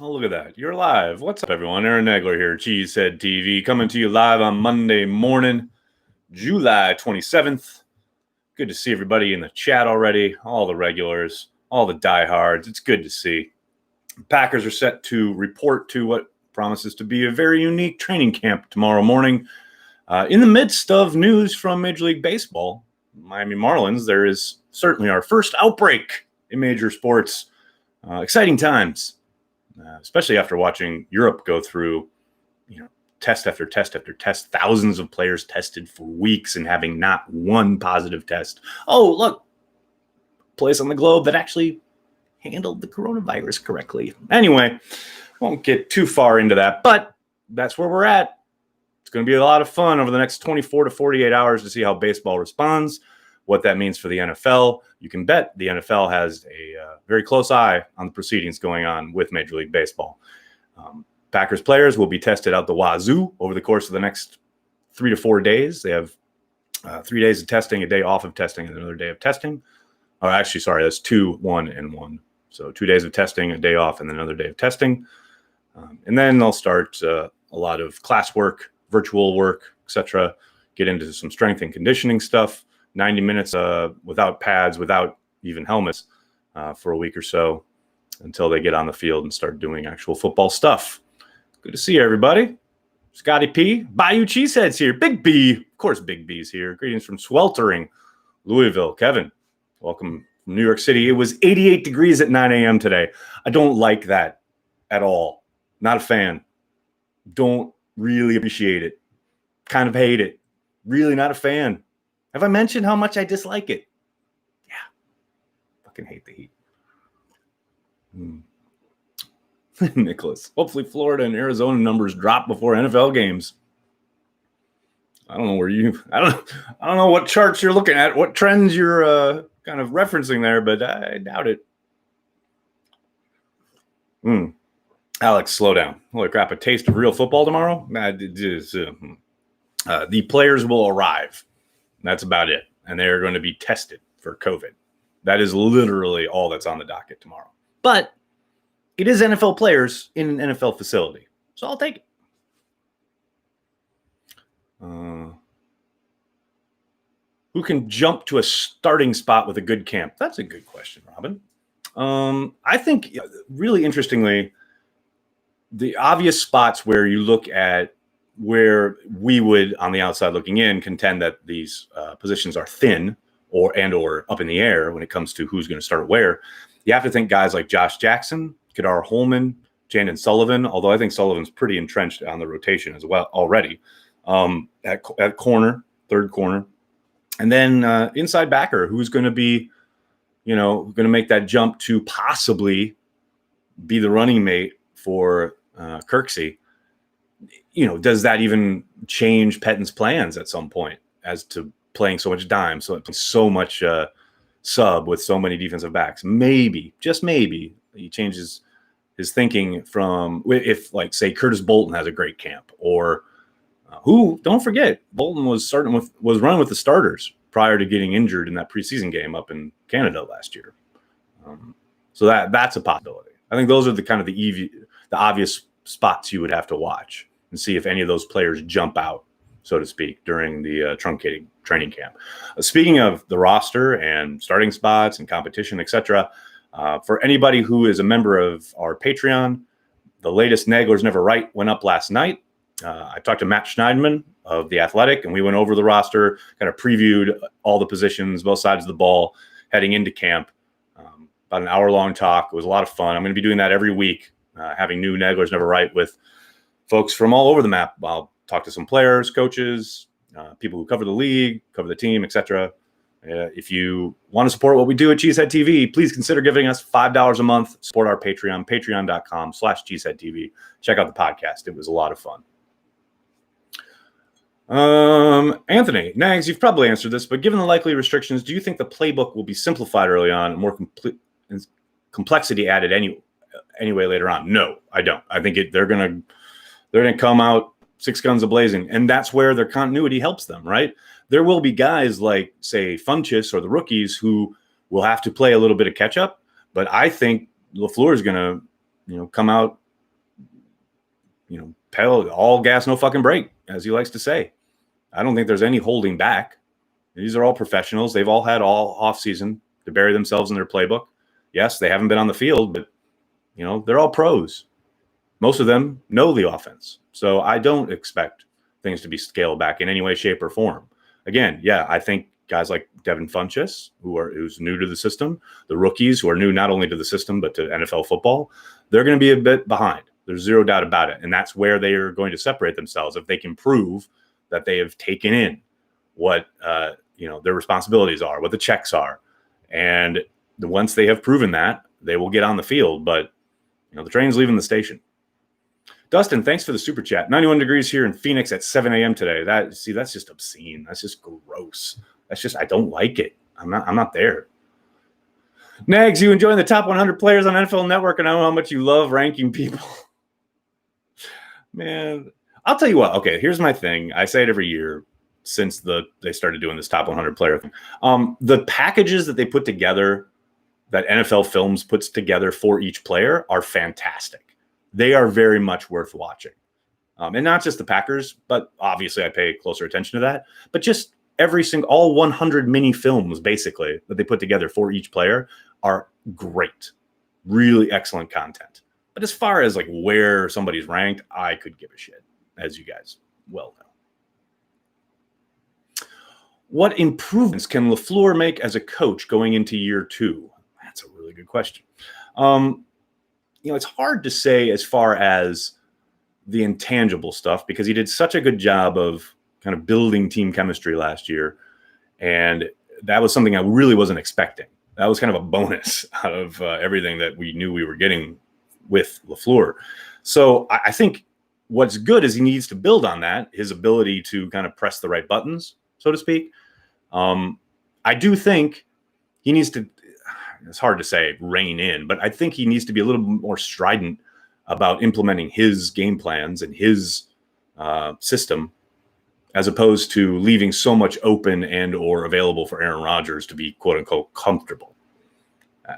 Oh, look at that. You're live. What's up, everyone? Aaron Nagler here, Cheesehead TV, coming to you live on Monday morning, July 27th. Good to see everybody in the chat already, all the regulars, all the diehards. It's good to see. Packers are set to report to what promises to be a very unique training camp tomorrow morning. In the midst of news from Major League Baseball, Miami Marlins, there is certainly our first outbreak in major sports. Exciting times. Especially after watching Europe go through, test after test after test, thousands of players tested for weeks and having not one positive test. Oh, look, place on the globe that actually handled the coronavirus correctly. Anyway, won't get too far into that, but that's where we're at. It's going to be a lot of fun over the next 24 to 48 hours to see how baseball responds, what that means for the NFL. You can bet the NFL has a very close eye on the proceedings going on with Major League Baseball. Packers players will be tested out the wazoo over the course of the next 3 to 4 days. They have 3 days of testing, a day off of testing, and another day of testing. Oh, actually, sorry, that's 2, 1, and 1. So 2 days of testing, a day off, and then another day of testing. And then they'll start a lot of class work, virtual work, etc. Get into some strength and conditioning stuff. 90 minutes without pads, without even helmets for a week or so until they get on the field and start doing actual football stuff. Good to see everybody. Scotty P. Bayou Cheesehead's here. Big B. Of course, Big B's here. Greetings from sweltering Louisville. Kevin, welcome from New York City. It was 88 degrees at 9 a.m. today. I don't like that at all. Not a fan. Don't really appreciate it. Kind of hate it. Really not a fan. Have I mentioned how much I dislike it? Yeah. Fucking hate the heat. Nicholas. Hopefully Florida and Arizona numbers drop before NFL games. I don't know what charts you're looking at, what trends you're kind of referencing there, but I doubt it. Alex, slow down. Holy crap, a taste of real football tomorrow? The players will arrive. That's about it. And they're going to be tested for COVID. That is literally all that's on the docket tomorrow. But it is NFL players in an NFL facility. So I'll take it. Who can jump to a starting spot with a good camp? That's a good question, Robin. I think, really interestingly, the obvious spots where you look at where we would, on the outside looking in, contend that these positions are thin or up in the air when it comes to who's going to start where. You have to think guys like Josh Jackson, Kadar Holman, Jandon Sullivan, although I think Sullivan's pretty entrenched on the rotation as well already, at corner, third corner. And then inside backer, who's going to be, going to make that jump to possibly be the running mate for Kirksey. Does that even change Pettin's plans at some point as to playing so much dime, so much sub with so many defensive backs? Maybe, just maybe, he changes his thinking from if, like, say, Curtis Bolton has a great camp, or don't forget, Bolton was running with the starters prior to getting injured in that preseason game up in Canada last year. So that's a possibility. I think those are the obvious spots you would have to watch and see if any of those players jump out, so to speak, during the truncated training camp. Speaking of the roster and starting spots and competition, etc., for anybody who is a member of our Patreon, the latest Nagler's Never Right went up last night. I talked to Matt Schneidman of The Athletic, and we went over the roster, kind of previewed all the positions, both sides of the ball, heading into camp. About an hour-long talk. It was a lot of fun. I'm going to be doing that every week, having new Nagler's Never Right with folks from all over the map. I'll talk to some players, coaches, people who cover the league, cover the team, etc. If you want to support what we do at Cheesehead TV, please consider giving us $5 a month. Support our Patreon, patreon.com/CheeseheadTV. Check out the podcast. It was a lot of fun. Anthony, Nags, you've probably answered this, but given the likely restrictions, do you think the playbook will be simplified early on and more complexity added anyway later on? No, I don't. I think they're gonna come out six guns a-blazing, and that's where their continuity helps them, right? There will be guys like, say, Funchess or the rookies who will have to play a little bit of catch up, but I think LaFleur is gonna, come out all gas, no fucking brake, as he likes to say. I don't think there's any holding back. These are all professionals. They've all had all offseason to bury themselves in their playbook. Yes, they haven't been on the field, but, they're all pros. Most of them know the offense. So I don't expect things to be scaled back in any way, shape, or form. Again, I think guys like Devin Funchess, who's new to the system, the rookies who are new not only to the system but to NFL football, they're going to be a bit behind. There's zero doubt about it. And that's where they are going to separate themselves if they can prove that they have taken in what their responsibilities are, what the checks are. And once they have proven that, they will get on the field. But the train's leaving the station. Dustin, thanks for the super chat. 91 degrees here in Phoenix at 7 a.m. today. That's just obscene. That's just gross. I don't like it. I'm not there. Nags, you enjoying the top 100 players on NFL Network, and I know how much you love ranking people. Man, I'll tell you what. Okay, here's my thing. I say it every year since they started doing this top 100 player thing. The packages that they put together, that NFL Films puts together for each player, are fantastic. They are very much worth watching. And not just the Packers, but obviously I pay closer attention to that. But just all 100 mini films, basically, that they put together for each player are great. Really excellent content. But as far as where somebody's ranked, I could give a shit, as you guys well know. What improvements can LaFleur make as a coach going into year 2? That's a really good question. It's hard to say as far as the intangible stuff because he did such a good job of kind of building team chemistry last year. And that was something I really wasn't expecting. That was kind of a bonus out of everything that we knew we were getting with LaFleur. So I think what's good is he needs to build on that, his ability to kind of press the right buttons, so to speak. I do think he needs to, it's hard to say rein in, but I think he needs to be a little more strident about implementing his game plans and his system, as opposed to leaving so much open and or available for Aaron Rodgers to be quote unquote comfortable.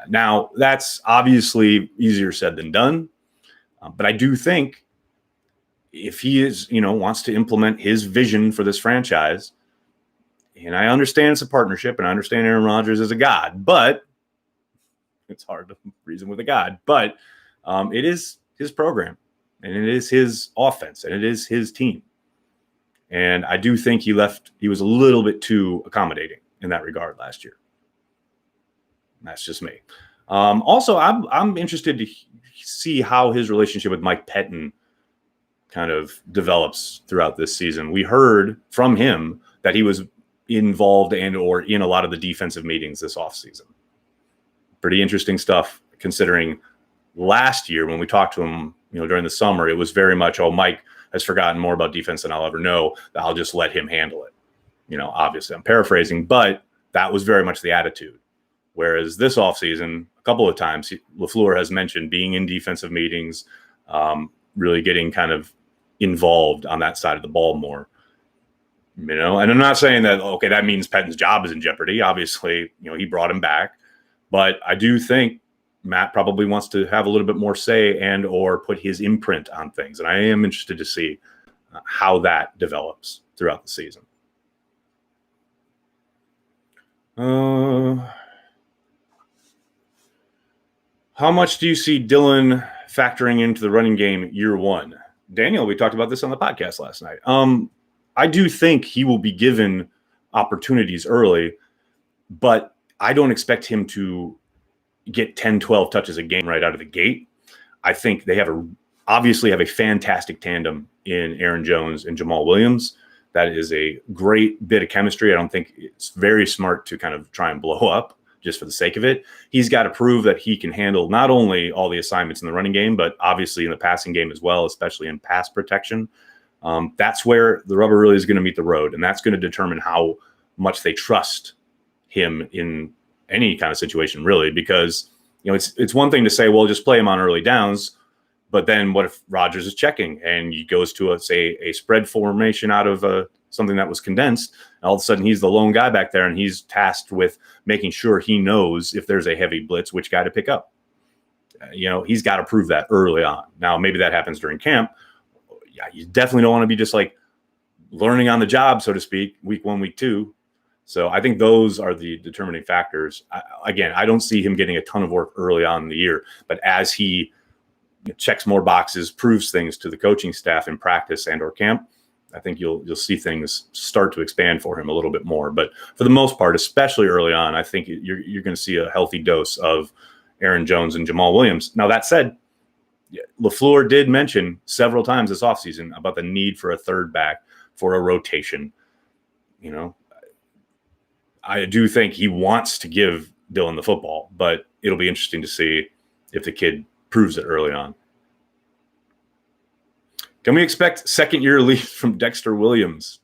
Now that's obviously easier said than done. But I do think if he wants to implement his vision for this franchise, and I understand it's a partnership and I understand Aaron Rodgers is a god, but it's hard to reason with a god, but it is his program and it is his offense and it is his team. And I do think he was a little bit too accommodating in that regard last year. That's just me. Also, I'm interested to see how his relationship with Mike Pettin kind of develops throughout this season. We heard from him that he was involved and or in a lot of the defensive meetings this offseason. Pretty interesting stuff, considering last year when we talked to him, during the summer, it was very much, Mike has forgotten more about defense than I'll ever know. I'll just let him handle it. Obviously I'm paraphrasing, but that was very much the attitude. Whereas this offseason, a couple of times, LaFleur has mentioned being in defensive meetings, really getting kind of involved on that side of the ball more. And I'm not saying that, that means Pettin's job is in jeopardy. Obviously, he brought him back. But I do think Matt probably wants to have a little bit more say and or put his imprint on things. And I am interested to see how that develops throughout the season. How much do you see Dylan factoring into the running game year 1? Daniel, we talked about this on the podcast last night. I do think he will be given opportunities early, but I don't expect him to get 10, 12 touches a game right out of the gate. I think they obviously have a fantastic tandem in Aaron Jones and Jamal Williams. That is a great bit of chemistry. I don't think it's very smart to kind of try and blow up just for the sake of it. He's got to prove that he can handle not only all the assignments in the running game, but obviously in the passing game as well, especially in pass protection. That's where the rubber really is going to meet the road. And that's going to determine how much they trust him in any kind of situation, really, because, it's one thing to say, well, just play him on early downs. But then what if Rodgers is checking and he goes to a spread formation out of something that was condensed, and all of a sudden he's the lone guy back there and he's tasked with making sure he knows if there's a heavy blitz, which guy to pick up. He's got to prove that early on. Now, maybe that happens during camp, yeah, you definitely don't want to be just like learning on the job, so to speak, week 1, week 2. So I think those are the determining factors. Again, I don't see him getting a ton of work early on in the year, but as he checks more boxes, proves things to the coaching staff in practice and or camp, I think you'll see things start to expand for him a little bit more. But for the most part, especially early on, I think you're going to see a healthy dose of Aaron Jones and Jamal Williams. Now, that said, LaFleur did mention several times this offseason about the need for a third back for a rotation. I do think he wants to give Dylan the football, but it'll be interesting to see if the kid proves it early on. Can we expect second-year leave from Dexter Williams?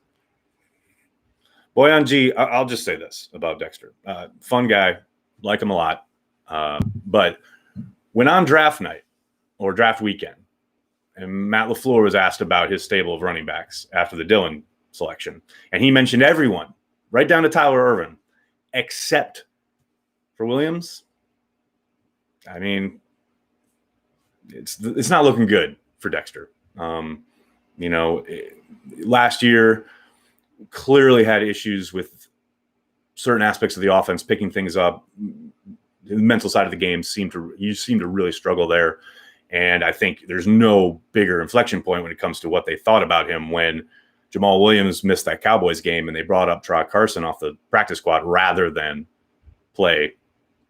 Boyan G, I'll just say this about Dexter. Fun guy, like him a lot. But when on draft night or draft weekend, and Matt LaFleur was asked about his stable of running backs after the Dylan selection, and he mentioned everyone, right down to Tyler Ervin, except for Williams. I mean, it's not looking good for Dexter. Last year clearly had issues with certain aspects of the offense, picking things up. The mental side of the game seemed to really struggle there. And I think there's no bigger inflection point when it comes to what they thought about him when Jamal Williams missed that Cowboys game and they brought up Trot Carson off the practice squad rather than play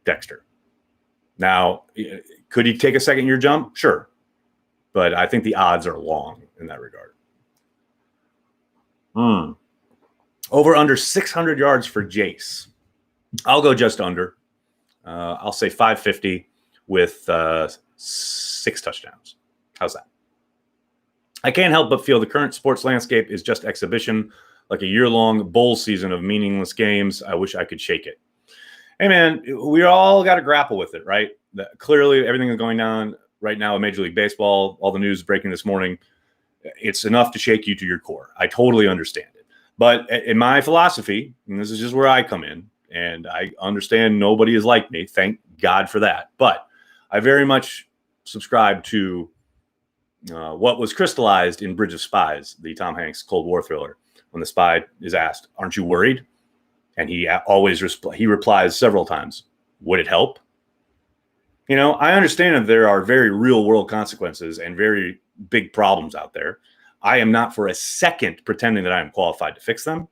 Dexter. Now, could he take a second-year jump? Sure. But I think the odds are long in that regard. Over under 600 yards for Jace. I'll go just under. I'll say 550 with 6 touchdowns. How's that? I can't help but feel the current sports landscape is just exhibition, like a year-long bowl season of meaningless games. I wish I could shake it. Hey, man, we all got to grapple with it, right? Clearly, everything is going on right now in Major League Baseball. All the news breaking this morning. It's enough to shake you to your core. I totally understand it. But in my philosophy, and this is just where I come in, and I understand nobody is like me. Thank God for that. But I very much subscribe to what was crystallized in Bridge of Spies, the Tom Hanks Cold War thriller, when the spy is asked, "Aren't you worried?" And he always he replies several times, "Would it help?" I understand that there are very real world consequences and very big problems out there. I am not for a second pretending that I am qualified to fix them.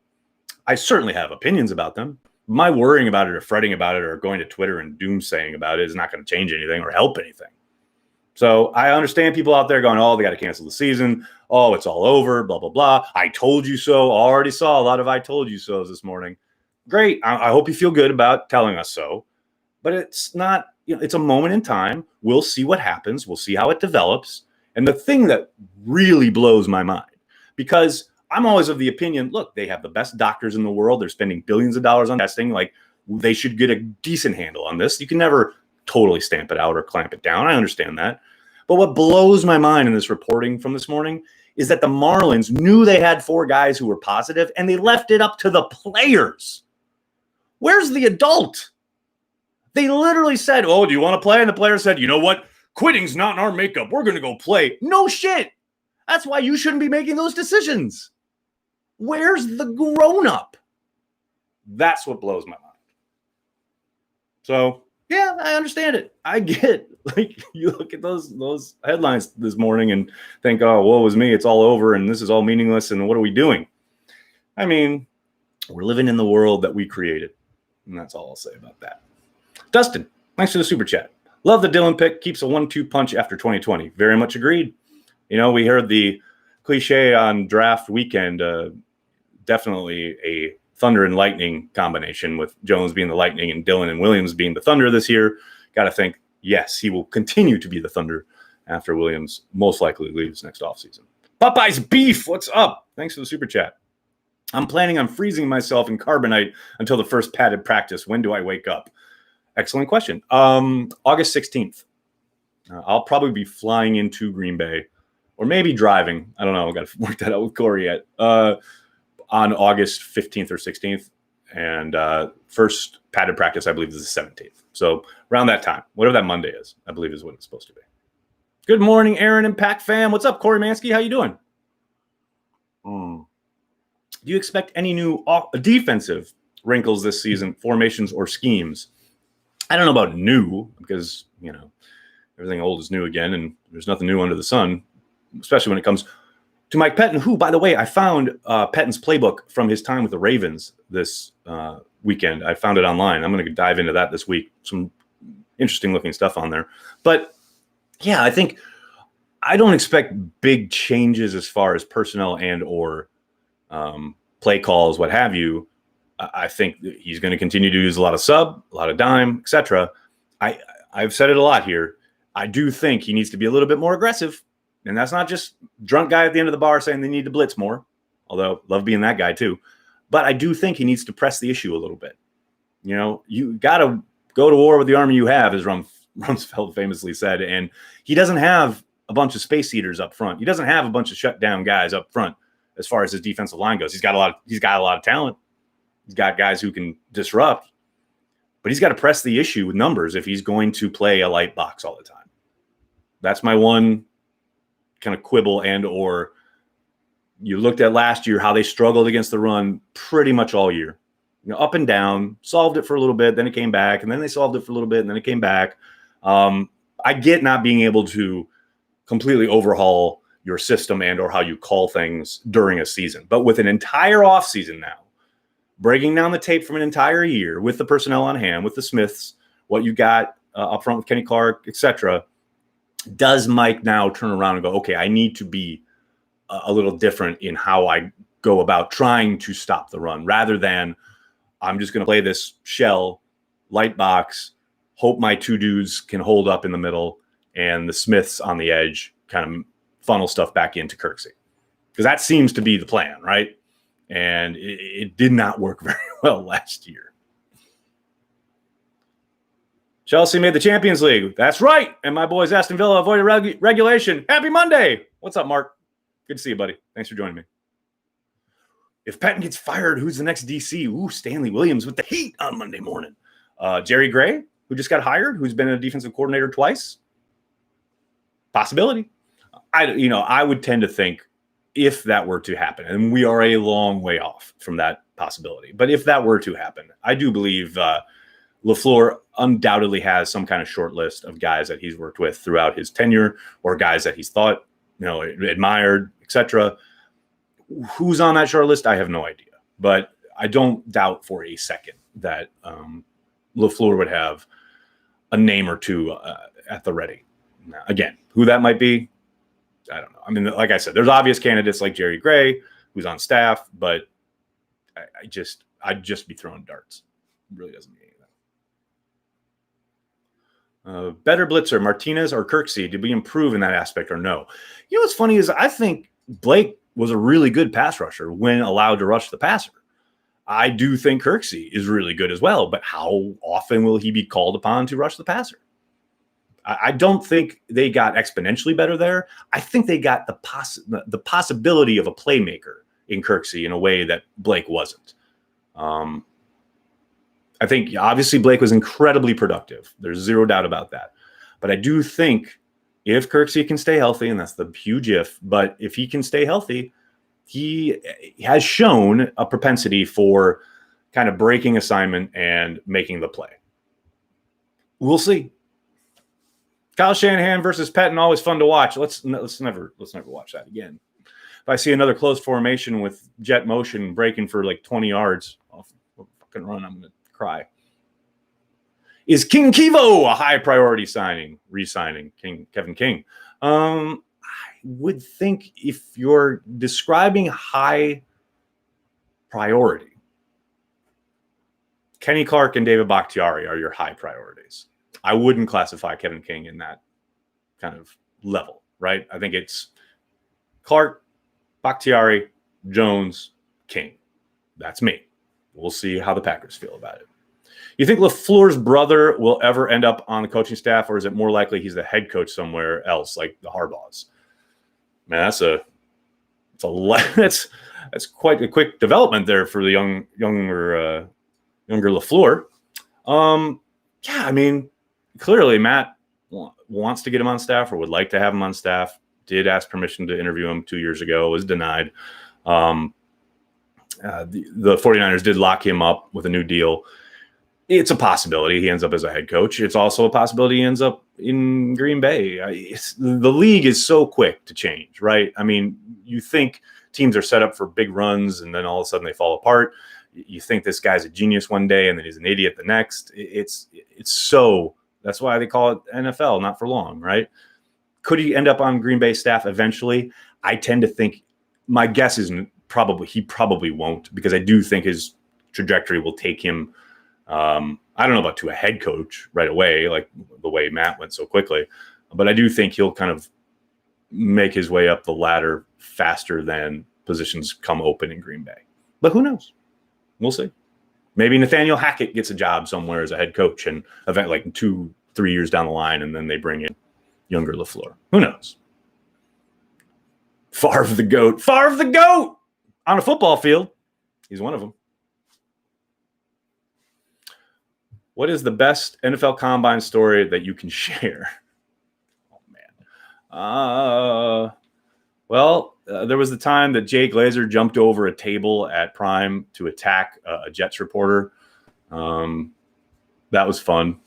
I certainly have opinions about them. My worrying about it or fretting about it or going to Twitter and doomsaying about it is not going to change anything or help anything. So I understand people out there going, "Oh, they got to cancel the season. Oh, it's all over, blah, blah, blah. I told you so." Already saw a lot of "I told you so's" this morning. Great. I hope you feel good about telling us so. But it's not, it's a moment in time. We'll see what happens. We'll see how it develops. And the thing that really blows my mind, because I'm always of the opinion, look, they have the best doctors in the world. They're spending billions of dollars on testing. Like, they should get a decent handle on this. You can never totally stamp it out or clamp it down. I understand that. But what blows my mind in this reporting from this morning is that the Marlins knew they had 4 guys who were positive, and they left it up to the players. Where's the adult? They literally said, "Oh, do you want to play?" And the player said, "You know what? Quitting's not in our makeup. We're going to go play." No shit. That's why you shouldn't be making those decisions. Where's the grown-up? That's what blows my mind. So, yeah, I understand it. I get it. Like, you look at those headlines this morning and think, "Oh, woe is me. It's all over, and this is all meaningless, and what are we doing?" I mean, we're living in the world that we created, and that's all I'll say about that. Dustin, thanks for the super chat. Love the Dylan pick. Keeps a 1-2 punch after 2020. Very much agreed. We heard the cliche on draft weekend. Definitely a thunder and lightning combination, with Jones being the lightning and Dylan and Williams being the thunder this year. Got to think, yes, he will continue to be the thunder after Williams most likely leaves next offseason. Popeye's Beef, what's up? Thanks for the super chat. I'm planning on freezing myself in carbonite until the first padded practice. When do I wake up? Excellent question. August 16th. I'll probably be flying into Green Bay, or maybe driving. I don't know. I've got to work that out with Corey yet. On August 15th or 16th. And first padded practice, I believe, is the 17th. So around that time, whatever that Monday is, I believe is what it's supposed to be. Good morning, Aaron and Pack fam. What's up, Corey Mansky? How you doing? Do you expect any new defensive wrinkles this season, formations or schemes? I don't know about new because, everything old is new again, and there's nothing new under the sun, especially when it comes to Mike Pettin, who, by the way, I found Pettin's playbook from his time with the Ravens this weekend. I found it online. I'm going to dive into that this week. Some interesting looking stuff on there. But yeah, I don't expect big changes as far as personnel and or play calls, what have you. I think he's going to continue to use a lot of sub, a lot of dime, etc. I've said it a lot here. I do think he needs to be a little bit more aggressive. And that's not just drunk guy at the end of the bar saying they need to blitz more, although love being that guy too. But I do think he needs to press the issue a little bit. You got to go to war with the army you have, as Rumsfeld famously said. And he doesn't have a bunch of space eaters up front. He doesn't have a bunch of shutdown guys up front as far as his defensive line goes. He's got a lot of talent. He's got guys who can disrupt, but he's got to press the issue with numbers if he's going to play a light box all the time. That's my one kind of quibble. And or you looked at last year how they struggled against the run pretty much all year. Up and down, solved it for a little bit, then it came back, and then they solved it for a little bit, and then it came back. I get not being able to completely overhaul your system and or how you call things during a season. But with an entire offseason now, breaking down the tape from an entire year with the personnel on hand, with the Smiths, what you got up front with Kenny Clark, etc., does Mike now turn around and go, okay, I need to be a little different in how I go about trying to stop the run rather than I'm just going to play this shell, light box, hope my two dudes can hold up in the middle and the Smiths on the edge kind of funnel stuff back into Kirksey. Because that seems to be the plan, right? And it did not work very well last year. Chelsea made the Champions League. That's right. And my boys Aston Villa avoided regulation. Happy Monday. What's up, Mark? Good to see you, buddy. Thanks for joining me. If Patton gets fired, who's the next DC? Ooh, Stanley Williams with the Heat on Monday morning. Jerry Gray, who just got hired, who's been a defensive coordinator twice. Possibility. I would tend to think if that were to happen, and we are a long way off from that possibility, but if that were to happen, I do believe LaFleur undoubtedly has some kind of short list of guys that he's worked with throughout his tenure or guys that he's thought, admired, etc. Who's on that short list? I have no idea, but I don't doubt for a second that LaFleur would have a name or two at the ready. Now, again, who that might be, I don't know. I mean, like I said, there's obvious candidates like Jerry Gray, who's on staff, but I'd just be throwing darts. It really doesn't mean anything. Better blitzer, Martinez or Kirksey? Did we improve in that aspect or no? What's funny is I think Blake was a really good pass rusher when allowed to rush the passer. I do think Kirksey is really good as well, but how often will he be called upon to rush the passer? I don't think they got exponentially better there. I think they got the possibility of a playmaker in Kirksey in a way that Blake wasn't. I think obviously Blake was incredibly productive. There's zero doubt about that. But I do think if Kirksey can stay healthy, and that's the huge if, but if he can stay healthy, he has shown a propensity for kind of breaking assignment and making the play. We'll see. Kyle Shanahan versus Pettin, always fun to watch. Let's never watch that again. If I see another close formation with jet motion breaking for like 20 yards, I'll fucking run. I'm gonna cry. Is King Kivo a high priority re-signing Kevin King? I would think if you're describing high priority, Kenny Clark and David Bakhtiari are your high priorities. I wouldn't classify Kevin King in that kind of level, right? I think it's Clark, Bakhtiari, Jones, King. That's me. We'll see how the Packers feel about it. You think LaFleur's brother will ever end up on the coaching staff, or is it more likely he's the head coach somewhere else, like the Harbaughs? Man, that's quite a quick development there for the younger LaFleur. Yeah, I mean, clearly Matt wants to get him on staff or would like to have him on staff. Did ask permission to interview him 2 years ago, was denied. The 49ers did lock him up with a new deal. It's a possibility he ends up as a head coach. It's also a possibility he ends up in Green Bay. The league is so quick to change, right? I mean, you think teams are set up for big runs and then all of a sudden they fall apart. You think this guy's a genius one day and then he's an idiot the next. It's so that's why they call it NFL, not for long, right? Could he end up on Green Bay staff eventually? I tend to think my guess is he probably won't, because I do think his trajectory will take him. I don't know about to a head coach right away, like the way Matt went so quickly, but I do think he'll kind of make his way up the ladder faster than positions come open in Green Bay. But who knows? We'll see. Maybe Nathaniel Hackett gets a job somewhere as a head coach and event like 2-3 years down the line, and then they bring in younger LaFleur. Who knows? Favre the GOAT. Favre the GOAT on a football field. He's one of them. What is the best NFL Combine story that you can share? Oh, man. There was the time that Jay Glazer jumped over a table at Prime to attack a Jets reporter. That was fun.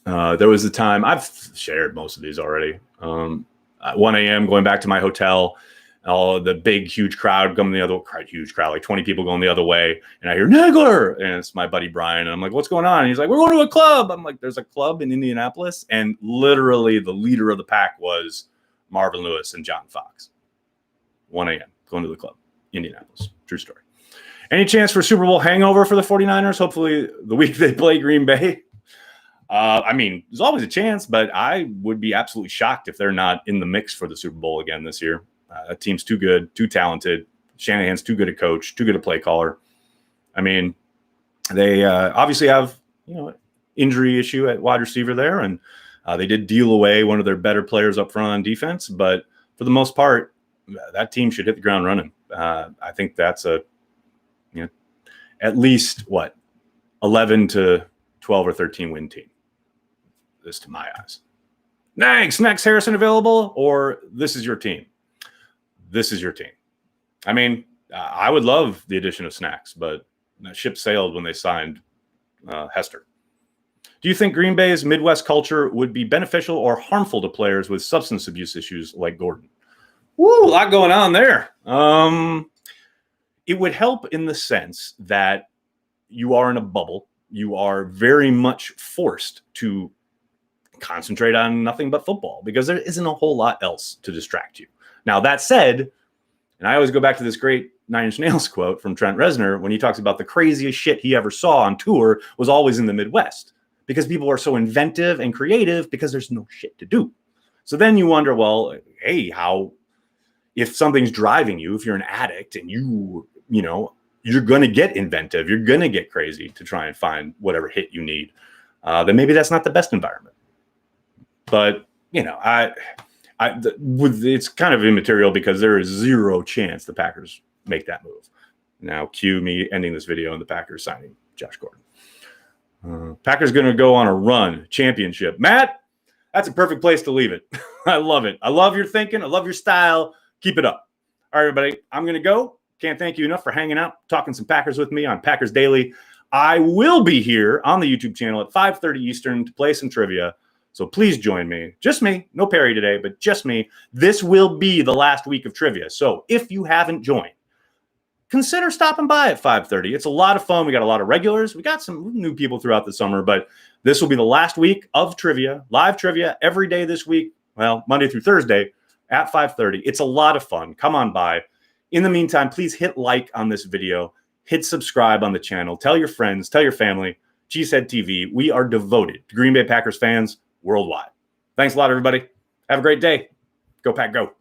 There was the time, I've shared most of these already. At 1 a.m. going back to my hotel, all the big, huge crowd coming the other huge crowd, like 20 people going the other way. And I hear Nagler, and it's my buddy Brian. And I'm like, what's going on? And he's like, we're going to a club. I'm like, there's a club in Indianapolis. And literally the leader of the pack was Marvin Lewis and John Fox. 1 a.m. going to the club, Indianapolis. True story. Any chance for Super Bowl hangover for the 49ers? Hopefully the week they play Green Bay. I mean, there's always a chance, but I would be absolutely shocked if they're not in the mix for the Super Bowl again this year. That team's too good, too talented. Shanahan's too good a coach, too good a play caller. I mean, they obviously have, injury issue at wide receiver there, and they did deal away one of their better players up front on defense. But for the most part, that team should hit the ground running. I think that's at least 11 to 12 or 13 win team. This to my eyes. Snacks Harrison available, or this is your team? This is your team. I mean, I would love the addition of Snacks, but that ship sailed when they signed Hester. Do you think Green Bay's Midwest culture would be beneficial or harmful to players with substance abuse issues like Gordon? Woo, a lot going on there. It would help in the sense that you are in a bubble. You are very much forced to concentrate on nothing but football because there isn't a whole lot else to distract you. Now, that said, and I always go back to this great Nine Inch Nails quote from Trent Reznor when he talks about the craziest shit he ever saw on tour was always in the Midwest because people are so inventive and creative because there's no shit to do. So then you wonder, well, hey, if something's driving you, if you're an addict and you're going to get inventive, you're going to get crazy to try and find whatever hit you need, then maybe that's not the best environment. But, it's kind of immaterial because there is zero chance the Packers make that move. Now, cue me ending this video and the Packers signing Josh Gordon. Packers going to go on a run championship. Matt, that's a perfect place to leave it. I love it. I love your thinking. I love your style. Keep it up. All right, everybody, I'm going to go. Can't thank you enough for hanging out, talking some Packers with me on Packers Daily. I will be here on the YouTube channel at 5:30 Eastern to play some trivia. So please join me. Just me. No Perry today, but just me. This will be the last week of trivia. So if you haven't joined, consider stopping by at 5:30. It's a lot of fun. We got a lot of regulars. We got some new people throughout the summer, but this will be the last week of trivia, live trivia every day this week. Well, Monday through Thursday at 5:30. It's a lot of fun. Come on by. In the meantime, please hit like on this video. Hit subscribe on the channel. Tell your friends. Tell your family. Cheesehead TV. We are devoted to Green Bay Packers fans worldwide. Thanks a lot, everybody. Have a great day. Go Pack, go.